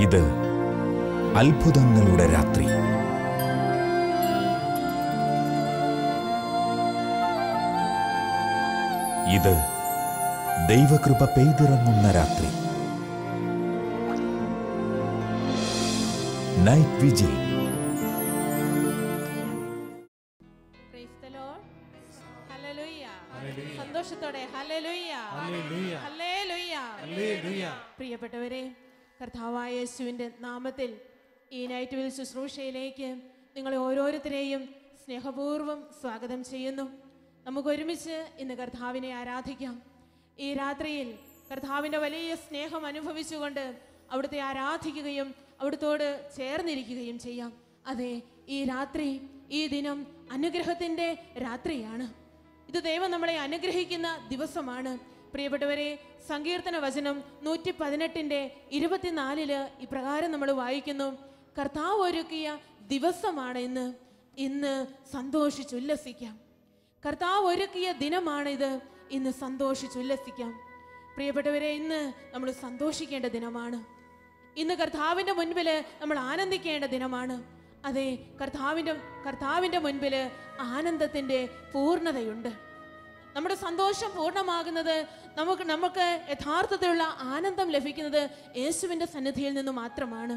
ഇത് അത്ഭുതങ്ങളുടെ രാത്രി. ഇത് ദൈവകൃപ പെയ്തിറങ്ങുന്ന രാത്രി. Night vigil. സന്തോഷത്തോടെ പ്രിയപ്പെട്ടവരെ, കർത്താവായ യേശുവിൻ്റെ നാമത്തിൽ ഈ നൈറ്റ് വിൽ ശുശ്രൂഷയിലേക്ക് നിങ്ങളെ ഓരോരുത്തരെയും സ്നേഹപൂർവ്വം സ്വാഗതം ചെയ്യുന്നു. നമുക്ക് ഒരുമിച്ച് ഇന്ന് കർത്താവിനെ ആരാധിക്കാം. ഈ രാത്രിയിൽ കർത്താവിൻ്റെ വലിയ സ്നേഹം അനുഭവിച്ചുകൊണ്ട് അവിടുത്തെ ആരാധിക്കുകയും അവിടുത്തോട് ചേർന്നിരിക്കുകയും ചെയ്യാം. അതെ, ഈ രാത്രി, ഈ ദിനം അനുഗ്രഹത്തിൻ്റെ രാത്രിയാണ്. ഇത് ദൈവം നമ്മളെ അനുഗ്രഹിക്കുന്ന ദിവസമാണ്. പ്രിയപ്പെട്ടവരെ, സങ്കീർത്തന വചനം 118:24 ഇപ്രകാരം നമ്മൾ വായിക്കുന്നു: കർത്താവ് ഒരുക്കിയ ദിവസമാണ് ഇന്ന്, ഇന്ന് സന്തോഷിച്ചുല്ലസിക്കാം. കർത്താവ് ഒരുക്കിയ ദിനമാണിത്, ഇന്ന് സന്തോഷിച്ചുല്ലസിക്കാം. പ്രിയപ്പെട്ടവരെ, ഇന്ന് നമ്മൾ സന്തോഷിക്കേണ്ട ദിനമാണ്. ഇന്ന് കർത്താവിൻ്റെ മുൻപിൽ നമ്മൾ ആനന്ദിക്കേണ്ട ദിനമാണ്. അതെ, കർത്താവിൻ്റെ മുൻപിൽ ആനന്ദത്തിൻ്റെ പൂർണ്ണതയുണ്ട്. നമ്മുടെ സന്തോഷം പൂർണ്ണമാകുന്നത്, നമുക്ക് യഥാർത്ഥത്തിലുള്ള ആനന്ദം ലഭിക്കുന്നത് യേശുവിൻ്റെ സന്നിധിയിൽ നിന്ന് മാത്രമാണ്.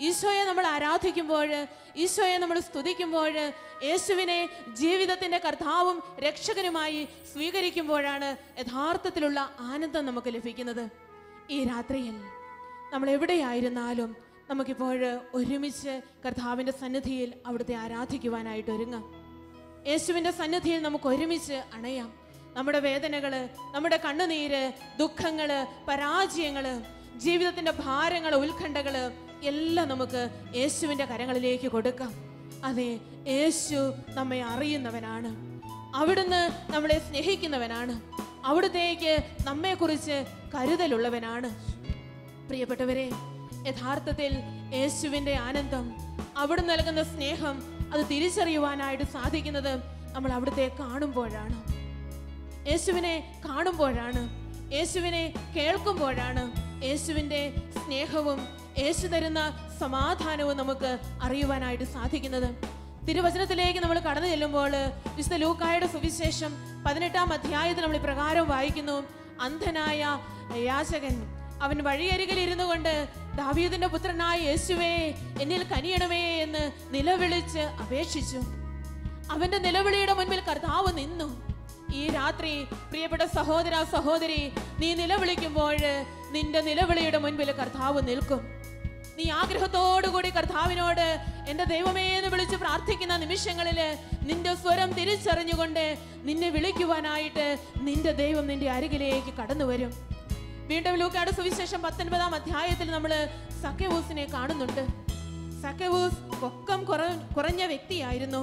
ഈശോയെ നമ്മൾ ആരാധിക്കുമ്പോൾ, ഈശോയെ നമ്മൾ സ്തുതിക്കുമ്പോൾ, യേശുവിനെ ജീവിതത്തിൻ്റെ കർത്താവും രക്ഷകനുമായി സ്വീകരിക്കുമ്പോഴാണ് യഥാർത്ഥത്തിലുള്ള ആനന്ദം നമുക്ക് ലഭിക്കുന്നത്. ഈ രാത്രിയിൽ നമ്മൾ എവിടെയായിരുന്നാലും നമുക്കിപ്പോൾ ഒരുമിച്ച് കർത്താവിൻ്റെ സന്നിധിയിൽ അവിടുത്തെ ആരാധിക്കുവാനായിട്ട് ഒരുങ്ങാം. യേശുവിൻ്റെ സന്നിധിയിൽ നമുക്ക് ഒരുമിച്ച് അണയാം. നമ്മുടെ വേദനകൾ, നമ്മുടെ കണ്ണുനീര്, ദുഃഖങ്ങൾ, പരാജയങ്ങൾ, ജീവിതത്തിൻ്റെ ഭാരങ്ങൾ, ഉത്കണ്ഠകൾ എല്ലാം നമുക്ക് യേശുവിൻ്റെ കരങ്ങളിലേക്ക് കൊടുക്കാം. അതെ, യേശു നമ്മെ അറിയുന്നവനാണ്. അവിടുന്ന് നമ്മളെ സ്നേഹിക്കുന്നവനാണ്. അവിടുത്തേക്ക് നമ്മെക്കുറിച്ച് കരുതലുള്ളവനാണ്. പ്രിയപ്പെട്ടവരെ, യഥാർത്ഥത്തിൽ യേശുവിൻ്റെ ആനന്ദം, അവിടുന്ന് നൽകുന്ന സ്നേഹം, അത് തിരിച്ചറിയുവാനായിട്ട് സാധിക്കുന്നത് നമ്മൾ അവിടുത്തെ കാണുമ്പോഴാണ്, യേശുവിനെ കാണുമ്പോഴാണ്, യേശുവിനെ കേൾക്കുമ്പോഴാണ്. യേശുവിൻ്റെ സ്നേഹവും യേശു തരുന്ന സമാധാനവും നമുക്ക് അറിയുവാനായിട്ട് സാധിക്കുന്നത്. തിരുവചനത്തിലേക്ക് നമ്മൾ കടന്നു ചെല്ലുമ്പോൾ വിശുദ്ധ ലൂക്കായുടെ സുവിശേഷം 18-ാം അധ്യായത്തിൽ നമ്മൾ ഇപ്രകാരം വായിക്കുന്നു: അന്ധനായ യാചകൻ അവൻ വഴിയരികിൽ ഇരുന്നു കൊണ്ട് ദാവീദിന്റെ പുത്രനായ യേശുവേ, എന്നിൽ കനിയണമേ എന്ന് നിലവിളിച്ച് അപേക്ഷിച്ചു. അവന്റെ നിലവിളിയുടെ മുൻപിൽ കർത്താവ് നിന്നു. ഈ രാത്രി പ്രിയപ്പെട്ട സഹോദര, സഹോദരി, നീ നിലവിളിക്കുമ്പോൾ നിന്റെ നിലവിളിയുടെ മുൻപിൽ കർത്താവ് നിൽക്കും. നീ ആഗ്രഹത്തോടുകൂടി കർത്താവിനോട് എൻ്റെ ദൈവമേ എന്ന് വിളിച്ച് പ്രാർത്ഥിക്കുന്ന നിമിഷങ്ങളിൽ നിന്റെ സ്വരം തിരിച്ചറിഞ്ഞുകൊണ്ട് നിന്നെ വിളിക്കുവാനായിട്ട് നിന്റെ ദൈവം നിന്റെ അരികിലേക്ക് കടന്നു വരും. വീണ്ടും ലൂക്കായുടെ സുവിശേഷം 19-ാം അധ്യായത്തിൽ നമ്മൾ സക്കേവൂസിനെ കാണുന്നുണ്ട്. സക്കേവൂസ് പൊക്കം കുറഞ്ഞ വ്യക്തിയായിരുന്നു.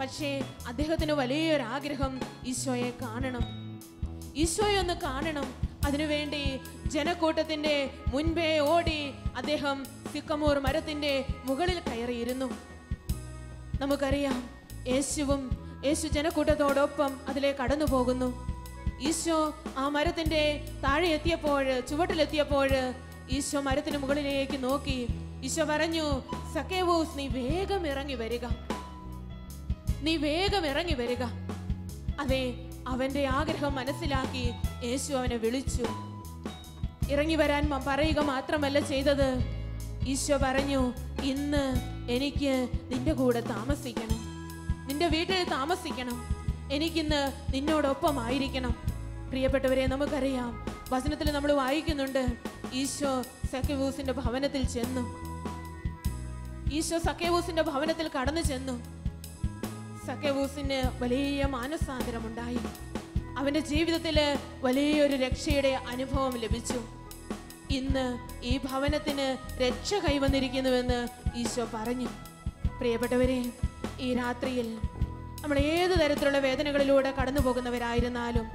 പക്ഷേ അദ്ദേഹത്തിന് വലിയൊരാഗ്രഹം ഈശോയെ കാണണം, ഈശോയെ ഒന്ന് കാണണം. അതിനുവേണ്ടി ജനക്കൂട്ടത്തിൻ്റെ മുൻപേ ഓടി അദ്ദേഹം സിക്കമോർ മരത്തിൻ്റെ മുകളിൽ കയറിയിരുന്നു. നമുക്കറിയാം, യേശു ജനക്കൂട്ടത്തോടൊപ്പം അതിലെ കടന്നു പോകുന്നു. ഈശോ ആ മരത്തിൻ്റെ താഴെ എത്തിയപ്പോൾ, ചുവട്ടിലെത്തിയപ്പോൾ ഈശോ മരത്തിന് മുകളിലേക്ക് നോക്കി. ഈശോ പറഞ്ഞു: സക്കേവൂസ്, നീ വേഗം ഇറങ്ങി വരിക, നീ വേഗം ഇറങ്ങി വരിക. അതെ, അവന്റെ ആഗ്രഹം മനസ്സിലാക്കി യേശു അവനെ വിളിച്ചു. ഇറങ്ങി വരാൻ പറയുക മാത്രമല്ല ചെയ്തത്. ഈശോ പറഞ്ഞു: ഇന്ന് എനിക്ക് നിന്റെ കൂടെ താമസിക്കണം, നിന്റെ വീട്ടിൽ താമസിക്കണം, എനിക്കിന്ന് നിന്നോടൊപ്പമായിരിക്കണം. പ്രിയപ്പെട്ടവരെ, നമുക്കറിയാം, വചനത്തിൽ നമ്മൾ വായിക്കുന്നുണ്ട്, ഈശോ സക്കേവൂസിന്റെ ഭവനത്തിൽ ചെന്നു. ഈശോ സക്കേവൂസിന്റെ ഭവനത്തിൽ കടന്നു ചെന്നു. സക്കേവൂസിന് വലിയ മാനസാന്തരമുണ്ടായി. അവന്റെ ജീവിതത്തിൽ വലിയൊരു രക്ഷയുടെ അനുഭവം ലഭിച്ചു. ഇന്ന് ഈ ഭവനത്തിന് രക്ഷ കൈവന്നിരിക്കുന്നുവെന്ന് ഈശോ പറഞ്ഞു. പ്രിയപ്പെട്ടവരെ, ഈ രാത്രിയിൽ നമ്മൾ ഏത് തരത്തിലുള്ള വേദനകളിലൂടെ കടന്നു പോകുന്നവരായിരുന്നാലും,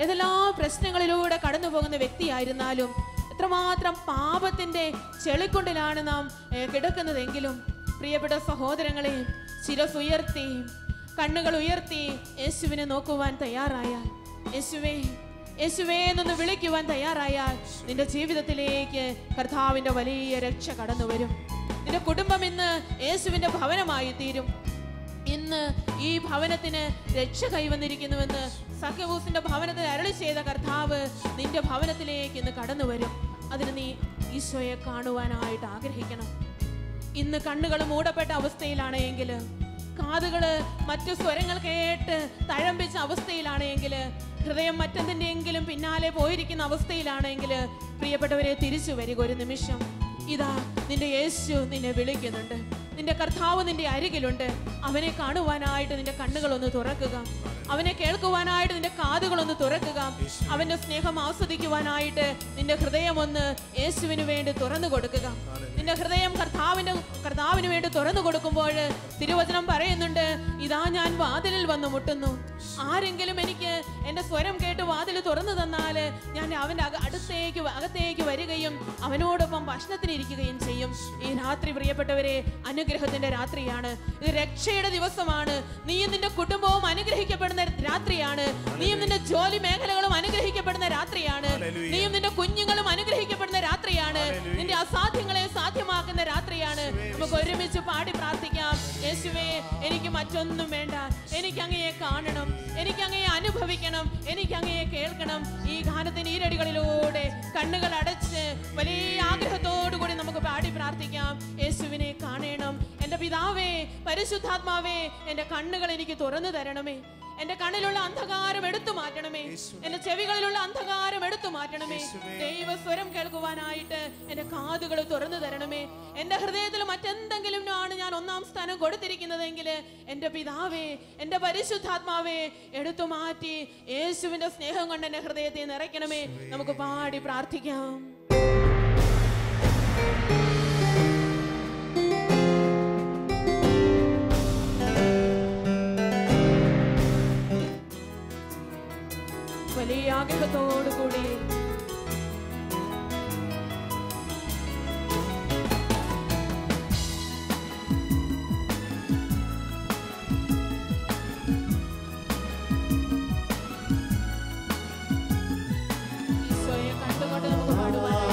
ഏതെല്ലാം പ്രശ്നങ്ങളിലൂടെ കടന്നു പോകുന്ന വ്യക്തിയായിരുന്നാലും, എത്രമാത്രം പാപത്തിൻ്റെ ചെളിക്കുണ്ടിലാണ് നാം കിടക്കുന്നതെങ്കിലും, പ്രിയപ്പെട്ട സഹോദരങ്ങളെ, ശിരസുയർത്തി, കണ്ണുകൾ ഉയർത്തി യേശുവിനെ നോക്കുവാൻ തയ്യാറായാൽ, യേശുവേ, യേശുവേ എന്നൊന്ന് വിളിക്കുവാൻ തയ്യാറായാൽ നിന്റെ ജീവിതത്തിലേക്ക് കർത്താവിന്റെ വലിയ രക്ഷ കടന്നു വരും. നിന്റെ കുടുംബം ഇന്ന് യേശുവിന്റെ ഭവനമായി തീരും. ഇന്ന് ഈ ഭവനത്തിന് രക്ഷ കൈവന്നിരിക്കുന്നുവെന്ന് സഖ്യവൂസിന്റെ ഭവനത്തിൽ അരുളി ചെയ്ത കർത്താവ് നിന്റെ ഭവനത്തിലേക്ക് ഇന്ന് കടന്നു വരും. അതിന് നീ ഈശോയെ കാണുവാനായിട്ട് ആഗ്രഹിക്കണം. ഇന്ന് കണ്ണുകൾ മൂടപ്പെട്ട അവസ്ഥയിലാണ് എങ്കിൽ, കാതുകള് മറ്റു സ്വരങ്ങൾ കേട്ട് തഴമ്പിച്ച അവസ്ഥയിലാണെങ്കിൽ, ഹൃദയം മറ്റെന്തിൻ്റെയെങ്കിലും പിന്നാലെ പോയിരിക്കുന്ന അവസ്ഥയിലാണെങ്കിൽ, പ്രിയപ്പെട്ടവരെ തിരിച്ചു വരിക. ഒരു നിമിഷം ഇതാ നിന്റെ യേശു നിന്നെ വിളിക്കുന്നുണ്ട്. നിന്റെ കർത്താവ് നിന്റെ അരികിലുണ്ട്. അവനെ കാണുവാനായിട്ട് നിന്റെ കണ്ണുകളൊന്ന് തുറക്കുക. അവനെ കേൾക്കുവാനായിട്ട് നിന്റെ കാതുകളൊന്ന് തുറക്കുക. അവന്റെ സ്നേഹം ആസ്വദിക്കുവാനായിട്ട് നിന്റെ ഹൃദയം ഒന്ന് യേശുവിന് വേണ്ടി തുറന്നു കൊടുക്കുക. നിന്റെ ഹൃദയം കർത്താവിന് വേണ്ടി തുറന്നു കൊടുക്കുമ്പോൾ തിരുവചനം പറയുന്നുണ്ട്, ഇതാ ഞാൻ വാതിലിൽ വന്ന് മുട്ടുന്നു. ആരെങ്കിലും എനിക്ക് എന്റെ സ്വരം കേട്ട് വാതിൽ തുറന്നു തന്നാൽ ഞാൻ അവന്റെ അകത്തേക്ക് വരികയും അവനോടൊപ്പം ഭക്ഷണത്തിനിരിക്കുകയും ചെയ്യും. ഈ രാത്രി പ്രിയപ്പെട്ടവരെ അനുഗ്രഹത്തിന്റെ രാത്രിയാണ്. ഇത് രക്ഷയുടെ ദിവസമാണ്. നീയും നിന്റെ കുടുംബവും അനുഗ്രഹിക്കപ്പെടുന്ന രാത്രിയാണ്. നീയും നിന്റെ ജോലി മേഖലകളും അനുഗ്രഹിക്കപ്പെടുന്ന രാത്രിയാണ്. നീയും നിന്റെ കുഞ്ഞുങ്ങളും അനുഗ്രഹിക്കപ്പെടുന്ന രാത്രിയാണ്. നിന്റെ അസാധ്യങ്ങളെ സാധ്യമാക്കുന്ന രാത്രിയാണ്. നമുക്ക് ഒരുമിച്ച് പാടി പ്രാർത്ഥിക്കാം. യേശുവേ, എനിക്ക് മറ്റൊന്നും വേണ്ട. എനിക്ക് അങ്ങയെ കാണണം, എനിക്ക് അങ്ങയെ അനുഭവിക്കണം, എനിക്ക് അങ്ങയെ കേൾക്കണം. ഈ ഗാനത്തിന്റെ ഈരടികളിലൂടെ കണ്ണുകൾ അടച്ച് വലിയ ആഗ്രഹത്തോടുകൂടി നമുക്ക് പാടി പ്രാർത്ഥിക്കാം. യേശുവിനെ കാണണം. എന്റെ പിതാവേ, പരിശുദ്ധാത്മാവേ, എന്റെ കണ്ണുകൾ എനിക്ക് തുറന്നു തരണമേ. എന്റെ കണ്ണിലുള്ള അന്ധകാരം എടുത്തു മാറ്റണമേ. എന്റെ ചെവികളിലുള്ള അന്ധകാരം എടുത്തു മാറ്റണമേ. ദൈവസ്വരം കേൾക്കുവാനായിട്ട് എന്റെ കാതുകൾ തുറന്നു തരണമേ. എന്റെ ഹൃദയത്തിൽ മറ്റെന്തെങ്കിലും ആണ് ഞാൻ ഒന്നാം സ്ഥാനം കൊടുത്തിരിക്കുന്നതെങ്കിൽ എന്റെ പിതാവേ, എന്റെ പരിശുദ്ധാത്മാവേ, എടുത്തു മാറ്റി യേശുവിന്റെ സ്നേഹം കൊണ്ട് എന്റെ ഹൃദയത്തെ നിറയ്ക്കണമേ. നമുക്ക് പാടി പ്രാർത്ഥിക്കാം. വലിയ ആഗ്രഹത്തോടു കൂടി ഈശോയെ കണ്ടുകൊണ്ട് നമുക്ക് പാടുവാനായിട്ട്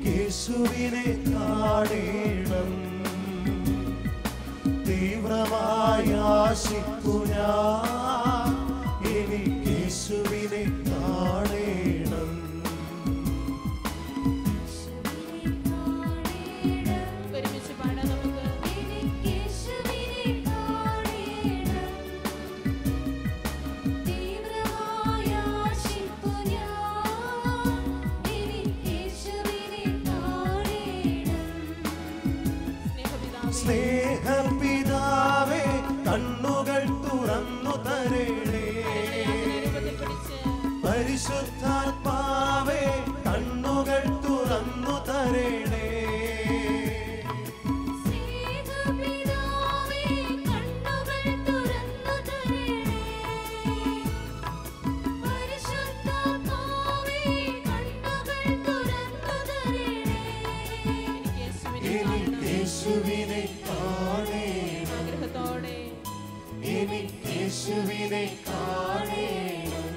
യേശുവിനെ കാണണം. തീവ്രമായി ആശിക്കു ഞാൻ, എനിക്ക് യേശുവിനെ കാണണം. ഒരുമിച്ച് പാടാം നമുക്ക്. സ്നേഹപിതാവേ, കണ്ണുകൾ തുറന്നു തരണേ. പരിശുദ്ധാത്മാവേ, കണ്ണുകൾ തുറന്നു തരണേ. യേശുവിനെ കാണണം. ആഗ്രഹത്തോടെ എനിക്ക് യേശുവിനെ കാണണം.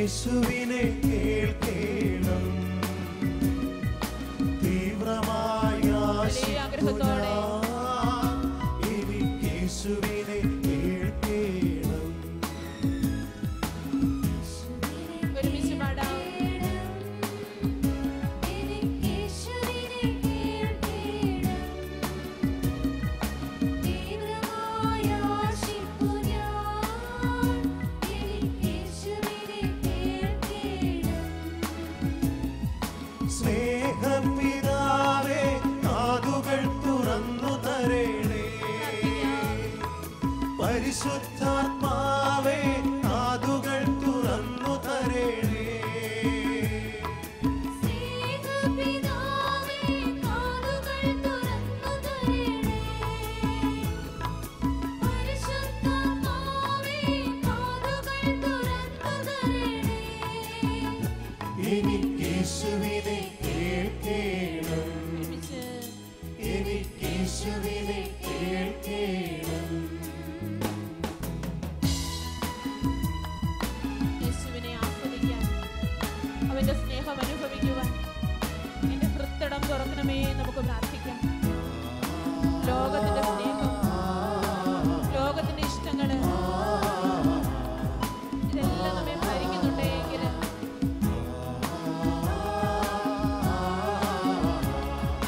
യേശുവിനെ കേൾക്കണം. തീവ്രമായ ആഗ്രഹത്തോടെ എനിക്ക് യേശുവിനെ കേൾക്കണം. ഒരുമിച്ച് പാടാം. സ്നേഹപിതാവേ കാതുകൾ തുറന്നു തരേണേ. പരിശുദ്ധാത്മാവേ കാതുകൾ തുറന്നു തരേണേ. എനിക്ക് യേശുവിനെ കേൾക്കണം. ഒരുമിച്ച് എനിക്ക് യേശുവിനെ കേൾക്കണം. യേശുവിനെ ആസ്വദിക്കാൻ, അവന്റെ സ്നേഹം അനുഭവിക്കുവാൻ എന്റെ ഹൃത്തടം തുറക്കണമേ. നമുക്ക് പ്രാർത്ഥിക്കാം. ലോകത്തിന്റെ സ്നേഹം, ലോകത്തിന്റെ ഇഷ്ടങ്ങള്, ഇതെല്ലാം നമ്മെ ഭരിക്കുന്നുണ്ടെങ്കിൽ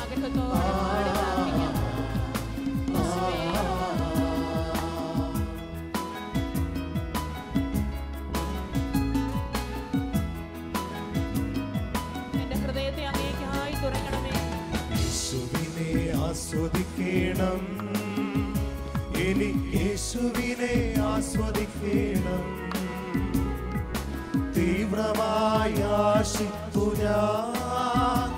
ആഗ്രഹത്തോടെ പാടി പ്രാർത്ഥിക്കാം. യേശുവേ, എന്റെ ഹൃദയത്തെ അങ്ങേയ്ക്കായി തുറക്കണമേ. യേശുവിനെ ആസ്വദിക്കണം. എനിക്ക് യേശുവിനെ ആസ്വദിക്കണം. തീവ്രമായ ആശിപ്പു ഞാൻ.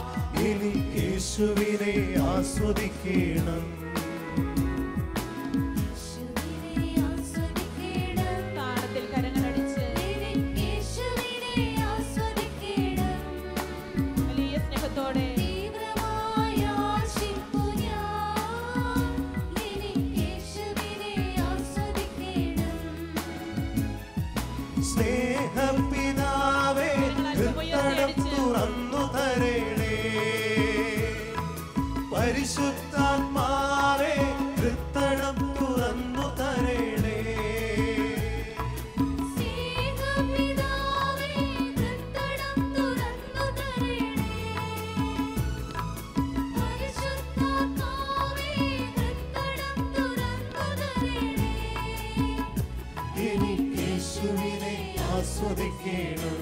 എനിക്ക് യേശുവിനെ ആസ്വദിക്കണം. താളത്തിൽ കരങ്ങളടിച്ച് വലിയ സ്നേഹത്തോടെ സ്നേഹപിതാവേ ഹൃദയം തുറന്നു തരേണേ. പരിശുദ്ധാത്മാവേ ഹൃദയം തുറന്നു തരേണേ. എനിക്ക് യേശുവിനെ ആസ്വദിക്കണം.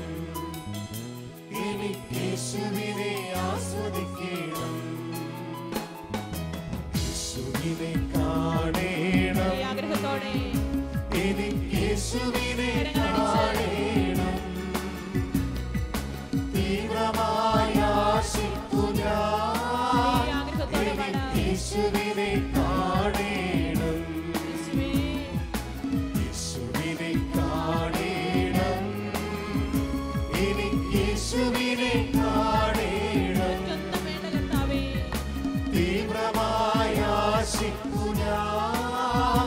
എനിക്ക് യേശുവിനെ ആസ്വദിക്കണം. യേശുവിനെ കാണേണം. വലിയ ആഗ്രഹത്തോടെ എനിക്ക് യേശുവിനെ കാണേണം. തീവ്രമായ ആശിപ്പു ഞാൻ. വലിയ ആഗ്രഹത്തോടെ എനിക്ക് പാടാം. യേശുവിനെ കാണേണം. യേശുവേ, യേശുവിനെ കാണേണം. എനിക്ക് യേശുവിനെ കാണേണം. മറ്റൊന്നും വേണ്ട കർത്താവേ. തീവ്രമായ ആശിപ്പു ഞാൻ.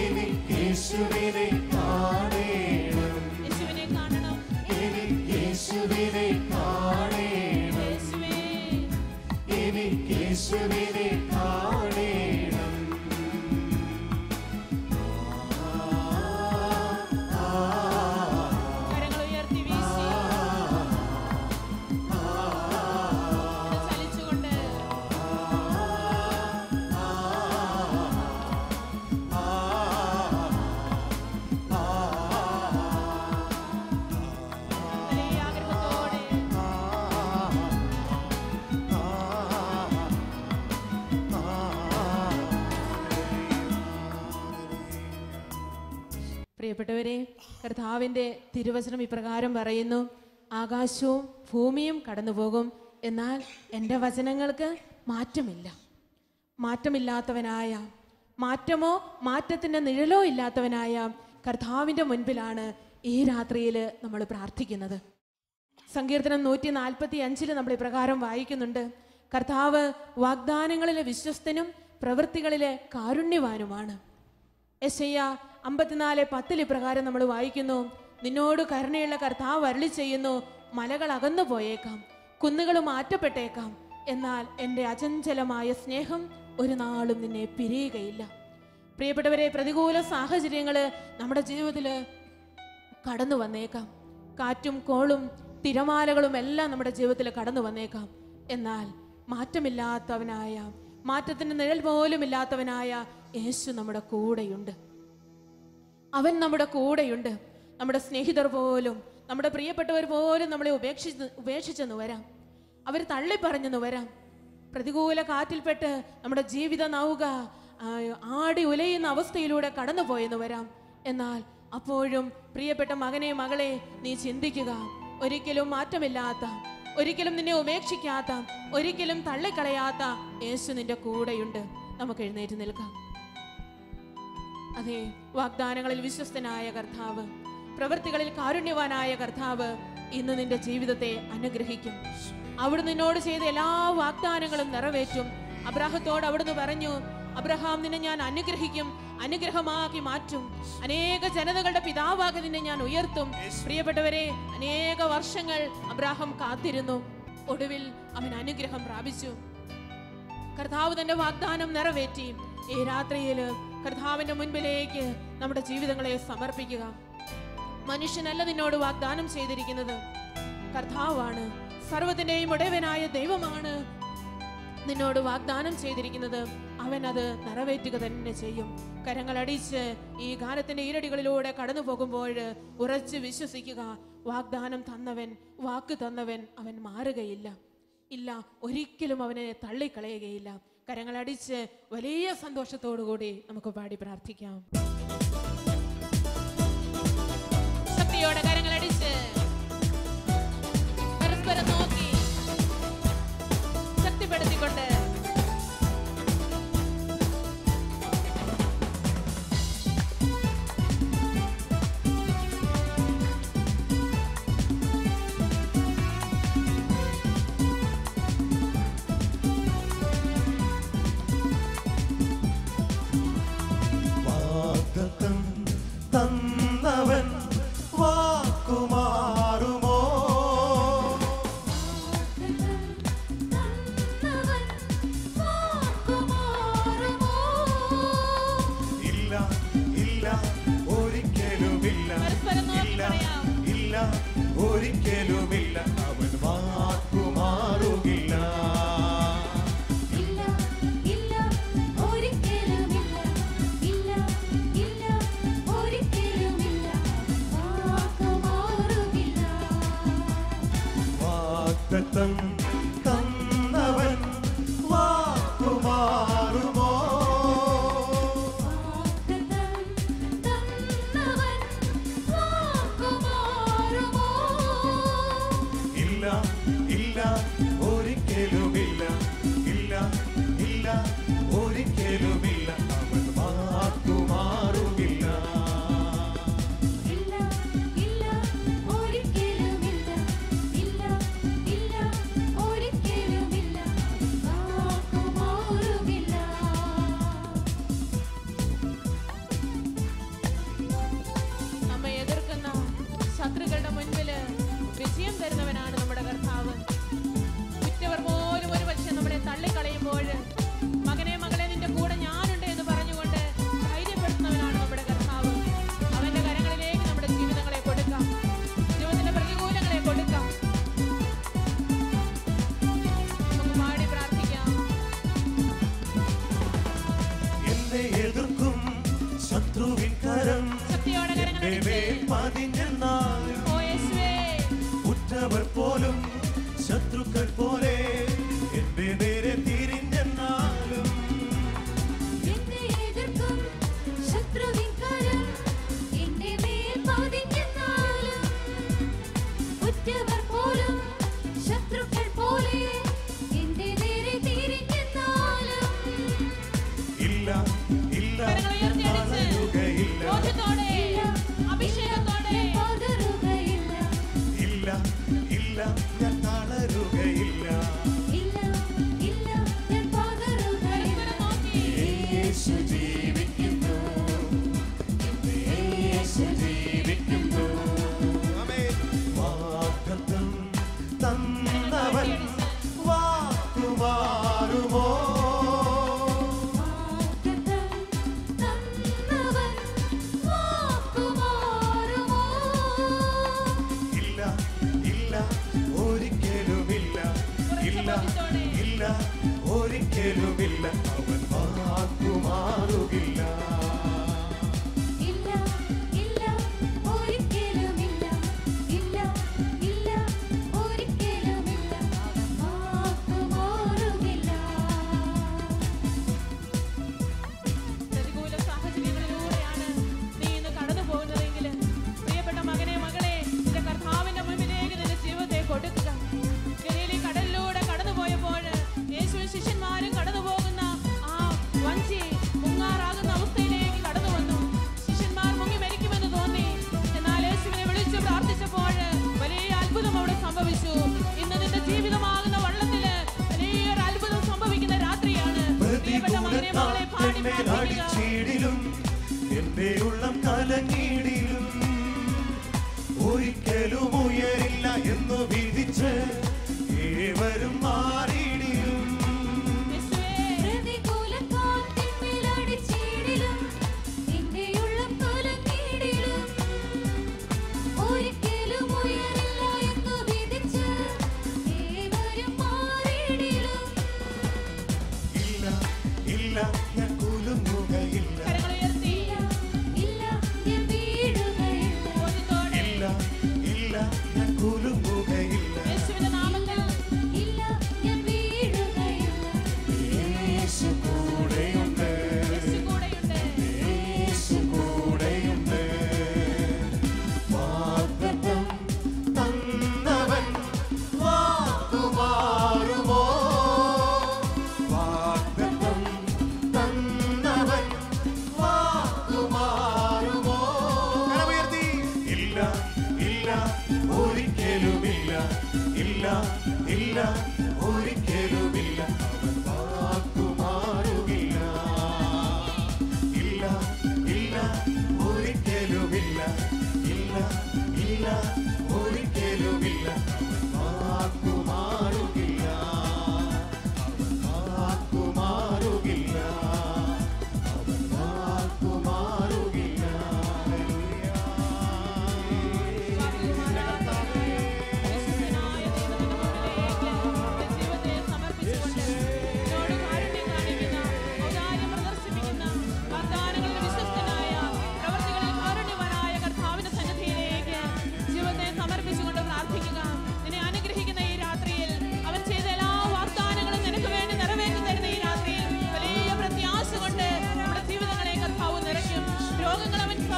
എനിക്ക് യേശുവിനെ കാണേണം. യേശുവിനെ കാണണം. എനിക്ക് യേശുവിനെ കാണേണം. യേശുവേ, എനിക്ക് യേശുവിനെ കാണേണം. കരങ്ങൾ ഉയർത്തി വീശി ചലിച്ചുകൊണ്ട് വലിയ ആഗ്രഹത്തോടെ പ്രിയപ്പെട്ടവരെ, കർത്താവിൻ്റെ തിരുവചനം ഇപ്രകാരം പറയുന്നു: ആകാശവും ഭൂമിയും കടന്നുപോകും, എന്നാൽ എൻ്റെ വചനങ്ങൾക്ക് മാറ്റമില്ല. മാറ്റമില്ലാത്തവനായ, മാറ്റമോ മാറ്റത്തിൻ്റെ നിഴലോ ഇല്ലാത്തവനായ കർത്താവിൻ്റെ മുൻപിലാണ് ഈ രാത്രിയിൽ നമ്മൾ പ്രാർത്ഥിക്കുന്നത്. സങ്കീർത്തനം 145 നമ്മൾ ഇപ്രകാരം വായിക്കുന്നുണ്ട്: കർത്താവ് വാഗ്ദാനങ്ങളിലെ വിശ്വസ്തനും പ്രവൃത്തികളിലെ കാരുണ്യവാനുമാണ്. യെശയ്യാ 54:10 ഇപ്രകാരം നമ്മൾ വായിക്കുന്നു: നിന്നോട് കരുണയുള്ള കർത്താവ് അരുളി ചെയ്യുന്നു, മലകൾ അകന്നു പോയേക്കാം, കുന്നുകൾ മാറ്റപ്പെട്ടേക്കാം, എന്നാൽ എൻ്റെ അചഞ്ചലമായ സ്നേഹം ഒരു നാളും നിന്നെ പിരിയുകയില്ല. പ്രിയപ്പെട്ടവരെ, പ്രതികൂല സാഹചര്യങ്ങൾ നമ്മുടെ ജീവിതത്തിൽ കടന്നു വന്നേക്കാം. കാറ്റും കോളും തിരമാലകളും എല്ലാം നമ്മുടെ ജീവിതത്തിൽ കടന്നു വന്നേക്കാം. എന്നാൽ മാറ്റമില്ലാത്തവനായ, മാറ്റത്തിന് നിഴൽ പോലും ഇല്ലാത്തവനായ യേശു നമ്മുടെ കൂടെയുണ്ട്. അവൻ നമ്മുടെ കൂടെയുണ്ട്. നമ്മുടെ സ്നേഹിതർ പോലും, നമ്മുടെ പ്രിയപ്പെട്ടവർ പോലും നമ്മളെ ഉപേക്ഷിച്ചെന്ന് വരാം, അവർ തള്ളിപ്പറഞ്ഞെന്ന് വരാം. പ്രതികൂല കാറ്റിൽപ്പെട്ട് നമ്മുടെ ജീവിത നൗക ആടി ഉലയുന്ന അവസ്ഥയിലൂടെ കടന്നു പോയെന്ന് വരാം. എന്നാൽ അപ്പോഴും പ്രിയപ്പെട്ട മകനെ, മകളെ, നീ ചിന്തിക്കുക, ഒരിക്കലും മാറ്റമില്ലാത്ത, ഒരിക്കലും നിന്നെ ഉപേക്ഷിക്കാത്ത, ഒരിക്കലും തള്ളിക്കളയാത്ത യേശു നിന്റെ കൂടെയുണ്ട്. നമുക്ക് എഴുന്നേറ്റ് നിൽക്കാം. അതെ, വാഗ്ദാനങ്ങളിൽ വിശ്വസ്തനായ കർത്താവ്, പ്രവൃത്തികളിൽ കാരുണ്യവാനായ കർത്താവ് ഇന്ന് നിന്റെ ജീവിതത്തെ അനുഗ്രഹിക്കും. അവിടുന്ന് നിന്നോട് ചെയ്ത എല്ലാ വാഗ്ദാനങ്ങളും നിറവേറ്റും. അബ്രാഹത്തോട് അവിടുന്ന് പറഞ്ഞു, അബ്രഹാം, നിന്നെ ഞാൻ അനുഗ്രഹിക്കും, അനുഗ്രഹമാക്കി മാറ്റും, അനേക ജനതകളുടെ പിതാവാകെ നിന്നെ ഞാൻ ഉയർത്തും. പ്രിയപ്പെട്ടവരെ, അനേക വർഷങ്ങൾ അബ്രഹാം കാത്തിരുന്നു. ഒടുവിൽ അവൻ അനുഗ്രഹം പ്രാപിച്ചു. കർത്താവ് തന്റെ വാഗ്ദാനം നിറവേറ്റി. ഈ രാത്രിയിൽ കർത്താവിന്റെ മുൻപിലേക്ക് നമ്മുടെ ജീവിതങ്ങളെ സമർപ്പിക്കുക. മനുഷ്യനല്ല നിന്നോട് വാഗ്ദാനം ചെയ്തിരിക്കുന്നത്, കർത്താവാണ്, സർവ്വത്തിന്റെയും ഉടയവനായ ദൈവമാണ് നിന്നോട് വാഗ്ദാനം ചെയ്തിരിക്കുന്നത്. അവൻ അത് നിറവേറ്റുക തന്നെ ചെയ്യും. കരങ്ങളടിച്ച് ഈ ഗാനത്തിന്റെ ഈരടികളിലൂടെ കടന്നു പോകുമ്പോൾ ഉറച്ച് വിശ്വസിക്കുക, വാഗ്ദാനം തന്നവൻ, വാക്ക് തന്നവൻ അവൻ മാറുകയില്ല. ഇല്ല, ഒരിക്കലും അവനെ തള്ളിക്കളയുകയില്ല. കരങ്ങളടിച്ച് വലിയ സന്തോഷത്തോടു കൂടി നമുക്ക് പാടി പ്രാർത്ഥിക്കാം. ശക്തിയോടെ കരങ്ങളടിച്ച് പരസ്പരം നോക്കി ശക്തിപ്പെടുത്തിക്കൊണ്ട് തന്നവൻ വാക്കുമാറുമോ? ഇല്ല, ഇല്ല, ഒരിക്കലുമില്ല. ഇല്ല, ഇല്ല, ഒരിക്കലുമില്ല. അവൻ വാക്കുമാറുകില്ല. തന്നവൻ വാക്കുമാറുമോ? ഇല്ല, ഇല്ല, ഒരിക്കലുമില്ല. ഇല്ല, ഇല്ല, ഒരിക്കലുമില്ല. അവൻ വാക്കുമാറുകില്ല. ശത്രുക്കളുടെ മുൻപിൽ വിജയം തരുന്നവനാണ് നമ്മുടെ കർത്താവ്. ഉറ്റവർ പോലും ഒരു പക്ഷെ നമ്മളെ തള്ളിക്കളയുമ്പോൾ, മകനെ, മകളെ, നിന്റെ കൂടെ ഞാനുണ്ട് എന്ന് പറഞ്ഞുകൊണ്ട് ധൈര്യപ്പെടുത്തുന്നവനാണ് നമ്മുടെ കർത്താവ്. അവന്റെ കരങ്ങളിലേക്ക് നമ്മുടെ ജീവിതങ്ങളെ കൊടുക്കാം, ജീവിതത്തിന്റെ പ്രതികൂലങ്ങളെ കൊടുക്കാം. നമുക്ക് പാടി പ്രാർത്ഥിക്കാം. എന്നെ എതിർക്കും ശത്രുവിൻ കരം ശക്തിയോടെ പതിഞ്ഞെന്നാൽ ഉറ്റവർ പോലും ശത്രുക്കൾ പോലെ എന്റെ നേരെ തിരിഞ്ഞെന്നാലും ഇല്ല, ഇല്ല, ഇല്ല, ഇല്ല, ഞാൻ തളരുകയില്ല. യേശു ജീവിക്കുന്നു, യേശു ജീവിക്കുന്നു.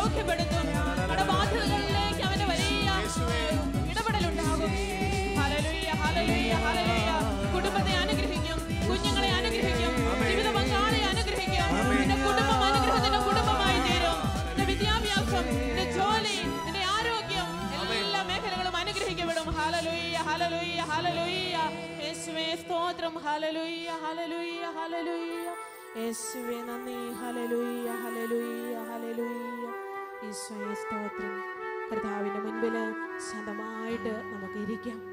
സൗഖ്യപ്പെടുത്തും. കടബാധ്യതകളിലേക്ക് അവന്റെ വലിയ ഇടപെടലുണ്ടാകും. ഹല്ലേലൂയ, ഹല്ലേലൂയ, ഹല്ലേലൂയ. കുടുംബത്തെ അനുഗ്രഹിക്കും, കുഞ്ഞുങ്ങളെ അനുഗ്രഹിക്കും, ജീവിത പങ്കാളിയെ അനുഗ്രഹിക്കും. നിന്റെ കുടുംബം അനുഗ്രഹത്തിന്റെ കുടുംബമായി തീരും. നിന്റെ വിദ്യാഭ്യാസം, നിന്റെ ജോലി, നിന്റെ ആരോഗ്യം, എല്ലാ മേഖലകളും അനുഗ്രഹിക്കപ്പെടും. ഹല്ലേലൂയ, ഹല്ലേലൂയ, ഹല്ലേലൂയ. യേശുവേ സ്തോത്രം. ഹല്ലേലൂയ, ഹല്ലേലൂയ, ഹല്ലേലൂയ. യേശുവേ നന്ദി. ഹല്ലേലൂയ, ഹല്ലേലൂയ, ഹല്ലേലൂയ. ഈശോയെ സ്തോത്രം. കർത്താവിന്റെ മുൻപിൽ ശാന്തമായിട്ട് നമുക്ക് ഇരിക്കാം.